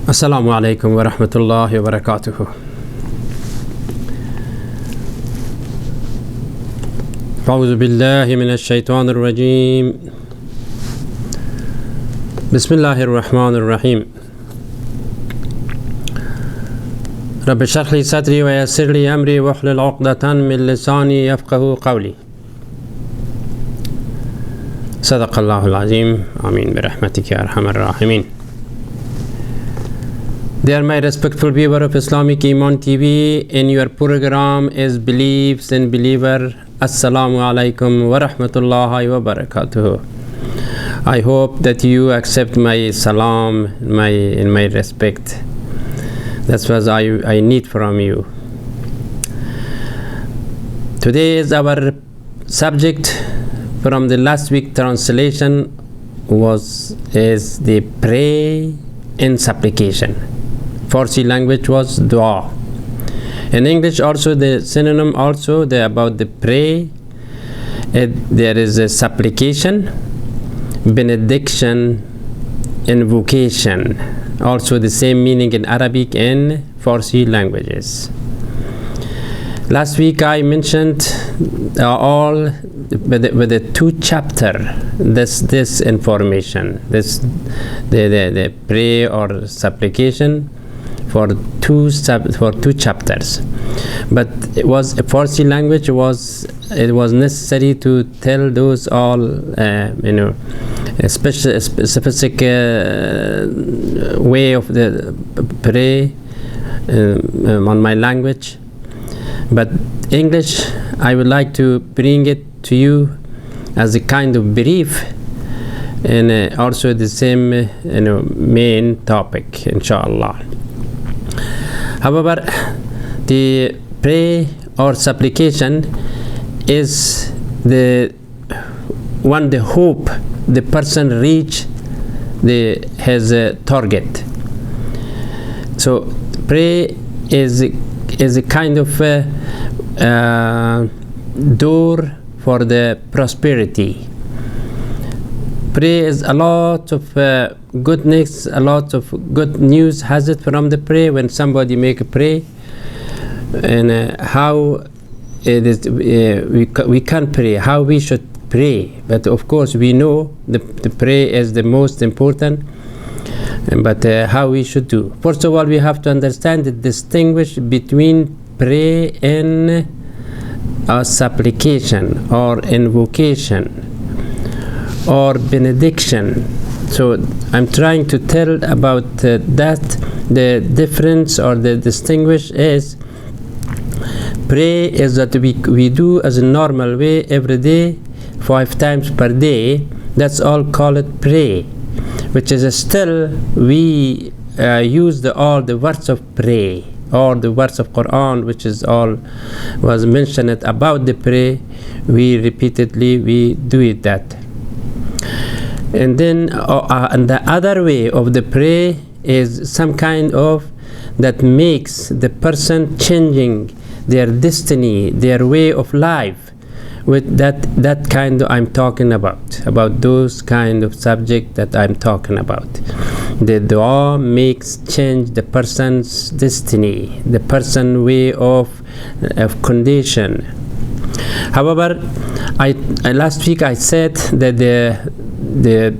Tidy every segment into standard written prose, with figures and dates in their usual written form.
Assalamu alaikum wa rahmatullahi wa barakatuhu. A'udhu billahi minash shaitanir rajim. Bismillahir rahmanir rahim. Rabbi shrah li sadri wa yassir li amri wahlul 'uqdatan min lisani yafqahu qawli. Sadaqallahul azim. Amin bi rahmatika ya arhamar rahimin. Dear my respectful viewer of Islamic Iman TV, in your program is Beliefs in Believer. Assalamu alaikum wa rahmatullahi wa barakatuh. I hope that you accept my salam in my respect. That's what I need from you. Today is our subject from the last week translation is the pray in supplication. Farsi language was dua. In English also the synonym also about the pray. There is a supplication, benediction, invocation. Also the same meaning in Arabic and Farsi languages. Last week I mentioned all with the two chapter this information, the prayer or supplication for two chapters, but it was a Farsi language. It was necessary to tell those all a specific way of the prayer on my language. But English, I would like to bring it to you as a kind of brief and also the same main topic, inshallah. However, the prayer or supplication is the hope the person reach his target. So prayer is a kind of door for the prosperity. Prayer is a lot of goodness, a lot of good news has it from the prayer. When somebody make a prayer, and how it is we can pray, how we should pray. But of course we know the prayer is the most important, but how we should do. First of all, we have to understand the distinguish between prayer and supplication or invocation or benediction. So I'm trying to tell about that. The difference or the distinguish is prayer is that we do as a normal way every day, 5 times per day. That's all call it prayer, which is still we use all the words of prayer or the words of Quran, which is all was mentioned about the prayer. We repeatedly we do it that. And then and the other way of the prayer is some kind of that makes the person changing their destiny, their way of life. With that kind of I'm talking about those kind of subject that I'm talking about. The dua makes change the person's destiny, the person way of condition. However, I last week I said that the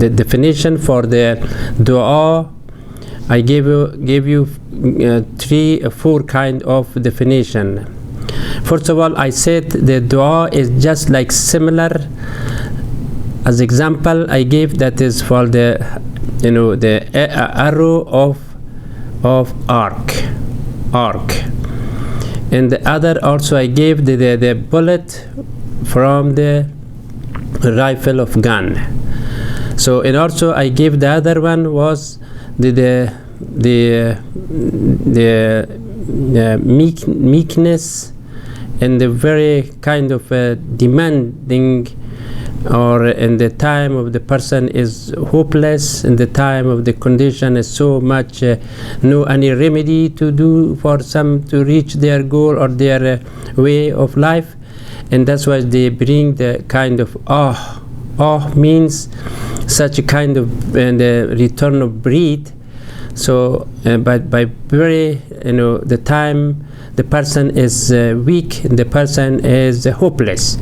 definition for the dua, I gave you 3 or 4 kind of definition. First of all, I said the dua is just like similar. As example, I gave that is for the arrow of arc, and the other also I gave the bullet from the rifle of gun. So and also I gave the other one was the meekness and the very kind of demanding, or in the time of the person is hopeless, in the time of the condition is so much no any remedy to do for some to reach their goal or their way of life, and that's why they bring the kind of means such a kind of return of breed. So by very, the time the person is weak, the person is hopeless.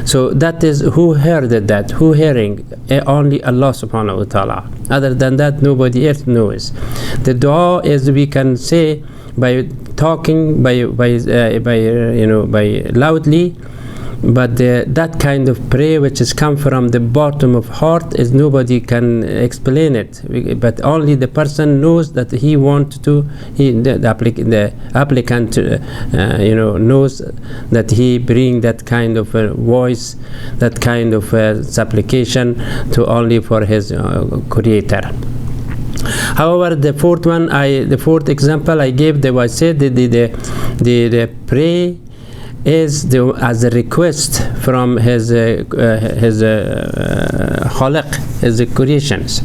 So that is who heard that, who hearing? Only Allah subhanahu wa ta'ala. Other than that, nobody else knows. The dua is, we can say, by talking, by loudly, but that kind of prayer which has come from the bottom of heart is nobody can explain it, but only the person knows that he wants to, the applicant knows that he bring that kind of voice, that kind of supplication to only for his creator. However, the fourth example I gave, I said the prayer is as a request from his khaliq, his creations.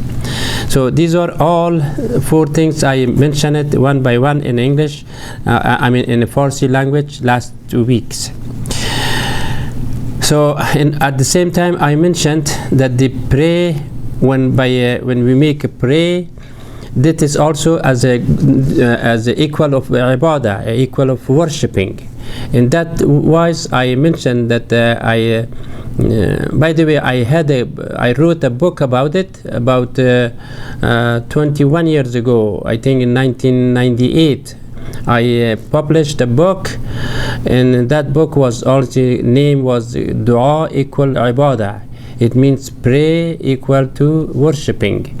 So these are all four things I mentioned it one by one in English, in the Farsi language last 2 weeks. So at the same time I mentioned that the prayer, when we make a prayer, that is also as a equal of ibadah, equal of worshipping. In that wise, I mentioned that by the way, I wrote a book about it about 21 years ago. I think in 1998, I published a book, and that book was also name was Dua Equal Ibadah. It means pray equal to worshipping.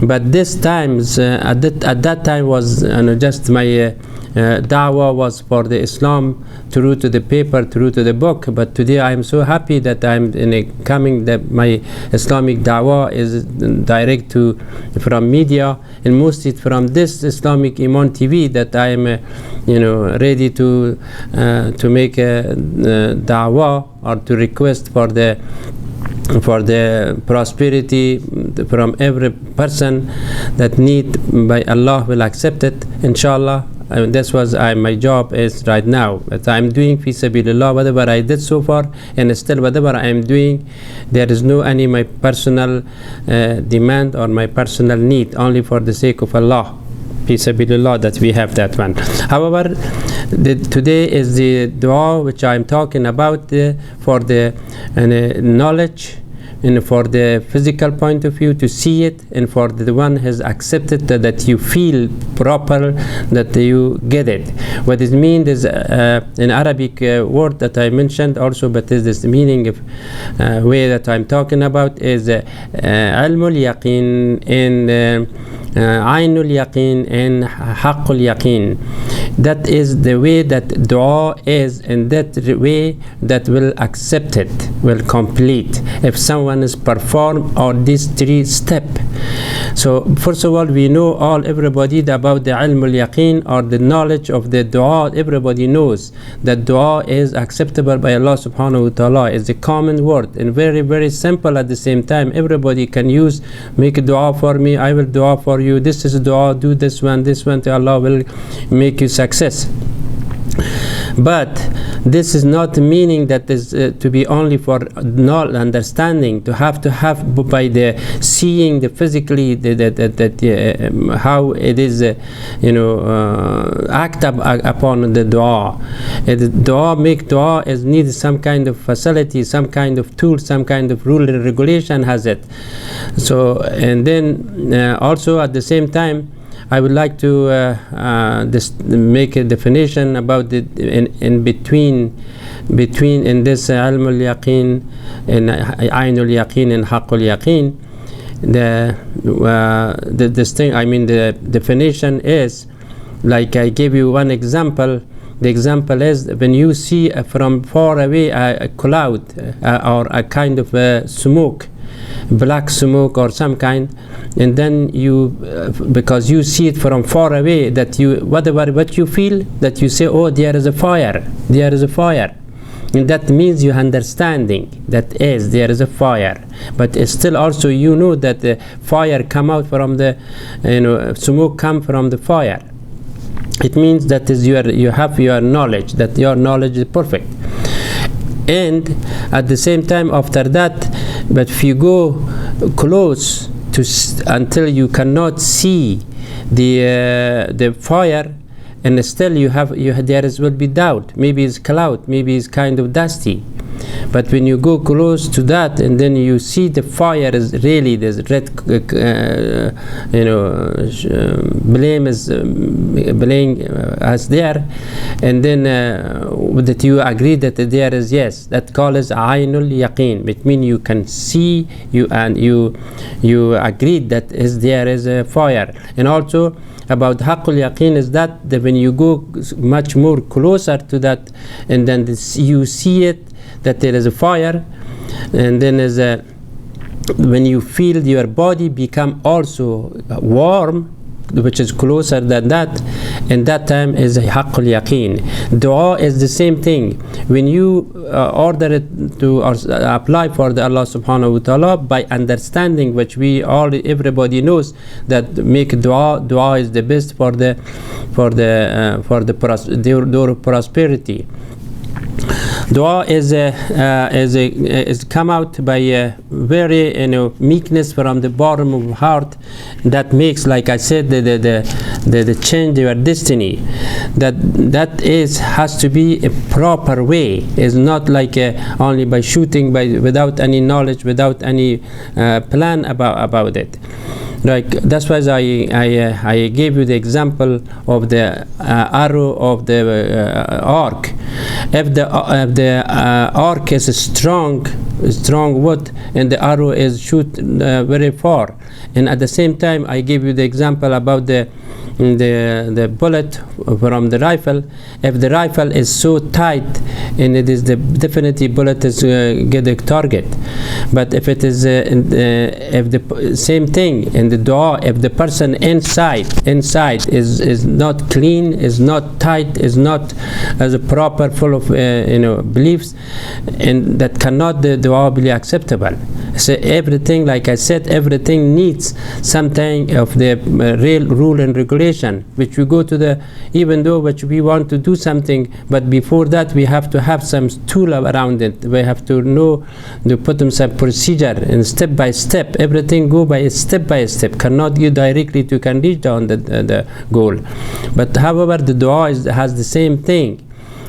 But this times at that time was just my da'wah was for the Islam through to the paper, through to the book. But today I am so happy that I'm coming, that my Islamic da'wah is direct from media, and mostly from this Islamic Iman TV, that I am ready to make a da'wah or to request for the prosperity from every person that need, by Allah will accept it, inshallah. This was my job is right now. But I'm doing fi sabilillah, whatever I did so far, and still whatever I am doing, there is no any my personal demand or my personal need, only for the sake of Allah, fi sabilillah, that we have that one. However, today is the dua which I'm talking about for the knowledge, and for the physical point of view to see it, and for the one has accepted that you feel proper, that you get it. What it means is an Arabic word that I mentioned also, but is this meaning of way that I'm talking about is ilmul yaqeen and ainul yaqeen and haqqul yaqeen. That is the way that dua is, and that way that will accept it, will complete if someone is perform all these 3 steps. So first of all, we know everybody about the ilm al-yaqeen, or the knowledge of the dua. Everybody knows that dua is acceptable by Allah subhanahu wa ta'ala. It's a common word and very, very simple at the same time. Everybody can use, make a dua for me, I will dua for you, this is a dua, do this one, Allah will make you success. But this is not meaning that is to be only for not understanding, to have by the seeing the physically how it is act upon the dua. Make dua is needs some kind of facility, some kind of tool, some kind of rule and regulation has it. So, and then also at the same time, I would like to make a definition about the in between in this ilm al-yaqeen and ainul yaqeen and haqqul yaqeen. This thing, I mean, the definition is, like I gave you one example. The example is when you see from far away a cloud or a kind of smoke, black smoke or some kind, and then you because you see it from far away, that you what you feel, that you say, oh, there is a fire, and that means you understanding that is there is a fire. But still also you know that the fire come out from the smoke come from the fire. It means that is you have your knowledge, that your knowledge is perfect. And at the same time after that, but if you go close to until you cannot see the fire, and still there will be doubt. Maybe it's cloud, maybe it's kind of dusty. But when you go close to that, and then you see the fire is really this red, flame is playing as there, and then that you agree that there is, yes, that call is Ainul Yaqeen. It means you can see, you agreed that there is a fire. And also about Haqqul Yaqeen is that when you go much more closer to that, and then you see it, that there is a fire, and then when you feel your body become also warm, which is closer than that, and that time is a Haqqul Yaqeen. Dua is the same thing. When you order it to or apply for the Allah subhanahu wa ta'ala by understanding, which everybody knows that make dua is the best for the door of prosperity. Dua is come out by a very meekness from the bottom of heart, that makes, like I said, the change your destiny. That has to be a proper way. It's not like only by shooting without any knowledge, without any plan about it. Like that's why I gave you the example of the arrow of the arc. If the arc is a strong wood, and the arrow is shoot very far, and at the same time I gave you the example about the bullet from the rifle. If the rifle is so tight, and it is definitely bullet is get the target. But if it is if the same thing in the dua, if the person inside is not clean, is not tight, is not as a proper full of beliefs, and that cannot the dua be acceptable. So everything, like I said, everything needs something of the real rule and regulation, which we go to even though which we want to do something, but before that we have to have some tool around it. We have to know to put them some procedure, and step by step, everything go by step by step. Cannot go directly to can reach down the goal. But however, the dua has the same thing,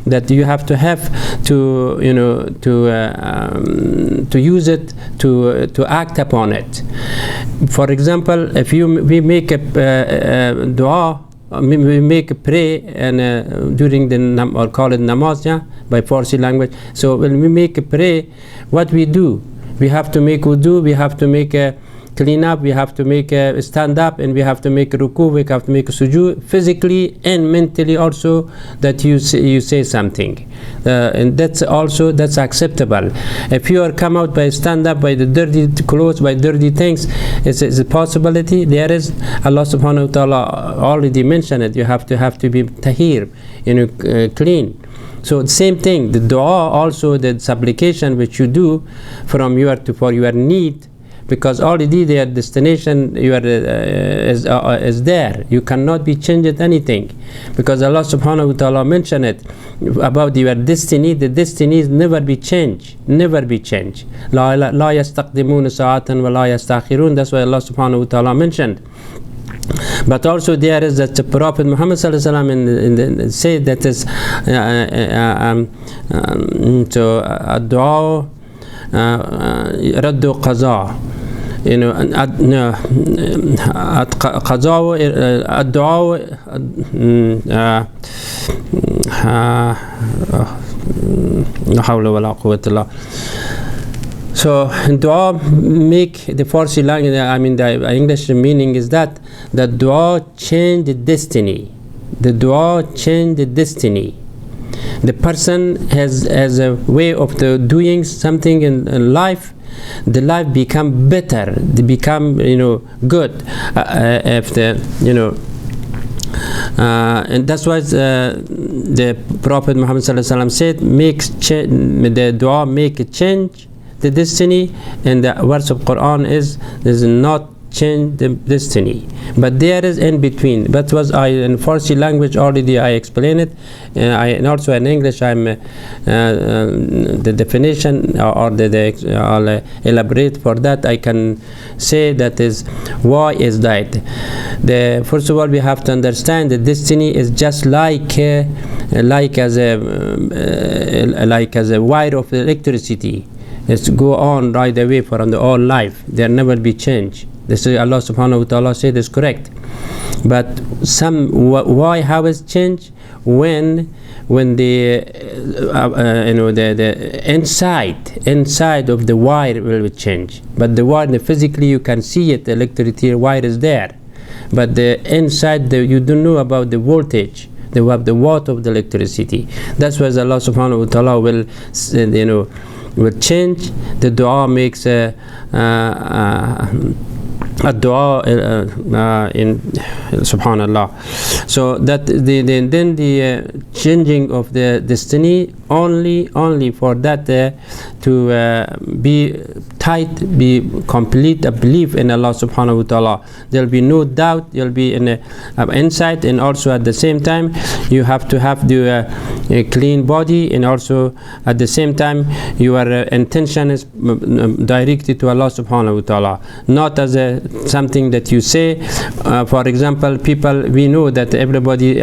that you have to to use it to act upon it. For example, if we make a dua, we make a pray, and during the or call it namaz, by Farsi language. So when we make a pray, what we do, we have to make wudu, we have to make a clean up, we have to make a stand up, and we have to make a ruku, we have to make a sujood, physically and mentally also, that you say something, and that's acceptable. If you are come out by stand up by the dirty clothes, by dirty things, it's a possibility. There is, Allah subhanahu wa ta'ala already mentioned it, you have to be tahir, clean. So the same thing, the dua also, the supplication which you do for your need, because already their destination is there. You cannot be changed anything, because Allah subhanahu wa ta'ala mentioned it about your destiny. The destiny is never be changed. La yastaqdimuna sa'atan wa la yastakhirun. That's why Allah subhanahu wa ta'ala mentioned. But also there is that the Prophet Muhammad sallallahu alaihi wasallam said that is so ad-du'a raddu qaza, qaza ad-du'a la hawla wa la quwwata illa. So dua make the Farsi language, the English meaning is that the dua change the destiny. The dua change the destiny. The person has a way of doing something in life. The life become better. They become good. And that's why the Prophet Muhammad sallallahu alaihi wasallam said, the dua make a change the destiny, and the verse of Quran is not change the destiny. But there is in between. That was in Farsi language already I explained it. And also in English I'm the definition or I'll elaborate for that. I can say that is why is that. First of all, we have to understand that destiny is just like as a wire of electricity. It's go on right away for the all life. There never be change. This is Allah subhanahu wa ta'ala said is correct. But why how is change? When the inside of the wire will change. But the wire physically you can see it, the electricity wire is there. But the inside you don't know about the voltage. They have the watt of the electricity. That's why Allah subhanahu wa ta'ala will will change. The dua makes a dua in subhanallah. So that then the changing of the destiny only for that to be tight, be complete a belief in Allah subhanahu wa ta'ala. There'll be no doubt, you'll be in insight, and also at the same time you have to have the clean body, and also at the same time your intention is directed to Allah subhanahu wa ta'ala, not as something that you say. For example, people, we know that everybody